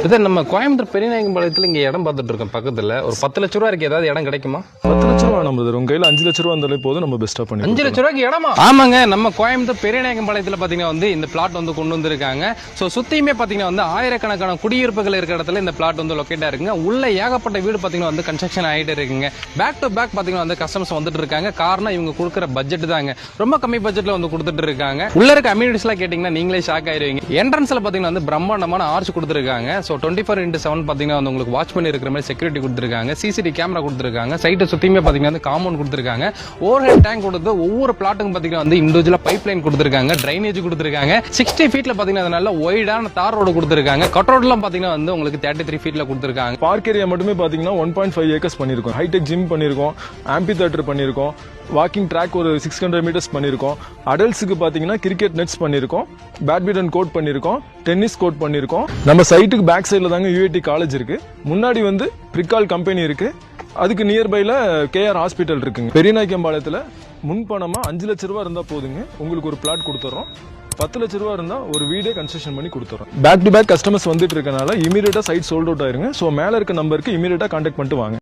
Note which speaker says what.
Speaker 1: இதான் நம்ம கோயம்புத்தூர் பெரியநாயக்கம்பாளையத்தில் இங்கே இடம் பார்த்துட்டு இருக்கோம். பக்கத்தில் ஒரு 10 லட்ச ரூபா இருக்கு. ஏதாவது இடம் கிடைக்குமா?
Speaker 2: 10 லட்ச ரூபா நம்ம உங்க கையில் 5 லட்ச ரூபா இருந்தாலே போதும், நம்ம பெஸ்ட்டாக பண்ணி
Speaker 1: 5 லட்ச ரூபாய்க்கு இடமா? ஆமாங்க, நம்ம கோயம்புத்தூர் பெரியநாயக்கம்பாளையத்தில் பார்த்தீங்கன்னா வந்து இந்த பிளாட் வந்து கொண்டு வந்திருக்காங்க. ஸோ சுற்றியுமே பார்த்தீங்கன்னா வந்து ஆயிரக்கணக்கான குடியிருப்புகள் இருக்கிற இடத்துல இந்த பிளாட் வந்து லொக்கேட்டாக இருக்குங்க. உள்ள ஏகப்பட்ட வீடு பார்த்தீங்கன்னா வந்து கன்ஸ்ட்ரக்ஷன் ஆகிட்டு இருக்குங்க. பேக் டு பேக் பார்த்தீங்கன்னா வந்து கஸ்டமர்ஸ் வந்துட்டு இருக்காங்க. காரணம் இவங்க கொடுக்குற பட்ஜெட் தாங்க. ரொம்ப கம்மி பட்ஜெட்டில் வந்து கொடுத்துட்டு இருக்காங்க. உள்ள இருக்க அம்யூனிட்டிஸ்லாம் கேட்டிங்கன்னா நீங்களே ஷாக் ஆயிருவீங்க. என்ட்ரன்ஸில் பார்த்தீங்கன்னா வந்து பிரம்மாண்டமான ஆர்ச் கொடுத்துருக்காங்க. ஸோ 24x7 பாத்தீங்கன்னா வந்து உங்களுக்கு வாட்ச் பண்ணி இருக்கிற மாதிரி செக்யூரிட்டி கொடுத்துருக்காங்க. சிசிடிவி கேமரா கொடுத்துருக்காங்க. சைட்டை சுத்தியுமே பாத்தீங்கன்னா வந்து காம்பவுண்ட் கொடுத்துருக்காங்க. ஓவர் ஹெட் டேங்க் கொடுத்து ஒவ்வொரு பிளாட்டுக்கும் பாத்தீங்கன்னா வந்து இண்டிவிஜுவலா பைப் லைன் கொடுத்துருக்காங்க. ட்ரைனேஜ் கொடுத்துருக்காங்க. 60 ஃபீட்ல பாத்தீங்கன்னா நல்ல ஒய்டான தார் ரோடு கொடுத்துருக்காங்க. கட் ரோட்லாம் பாத்தீங்கன்னா வந்து உங்களுக்கு 33 ஃபீட்ல கொடுத்துருக்காங்க.
Speaker 2: பார்க் ஏரியா மட்டுமே பாத்தீங்கன்னா 1.5 ஏக்கர்ஸ் பண்ணிருக்கோம். ஹைடெக் ஜிம் பண்ணிருக்கோம், ஆம்பி தியேட்டர் பண்ணிருக்கோம், வாக்கிங் ட்ராக் ஒரு 600 மீட்டர்ஸ் பண்ணிருக்கோம். அடல்ட்ஸுக்கு பாத்தீங்கன்னா கிரிக்கெட் நெட்ஸ் பண்ணிருக்கோம், பேட்மிண்டன் கோர்ட் பண்ணிருக்கோம், டென்னிஸ் கோர்ட் பண்ணிருக்கோம். நம்ம சைட்டுக்கு பேக் சைடுல தாங்க யூஐடி காலேஜ் இருக்கு. முன்னாடி வந்து பிரிக்கால் கம்பெனி இருக்கு. அதுக்கு நியர்பைல கேஆர் ஹாஸ்பிட்டல் இருக்குங்க. பெரியநாயக்கம்பாளையத்துல முன்பணமா 5 லட்ச ரூபா இருந்தா போதுங்க, உங்களுக்கு ஒரு பிளாட் கொடுத்துறோம். 10 லட்ச ரூபா இருந்தா ஒரு வீடே கன்ஸ்ட்ரக்ஷன் பண்ணி கொடுத்துறோம். பேக் டு பேக் கஸ்டமர்ஸ் வந்துட்டு இருக்கனால இமீடியட்டா சைட் சோல்ட் அவுட் ஆயிருங்க. ஸோ மேல இருக்க நம்பருக்கு இமீடியட்டா கான்டாக்ட் பண்ணிட்டு வாங்க.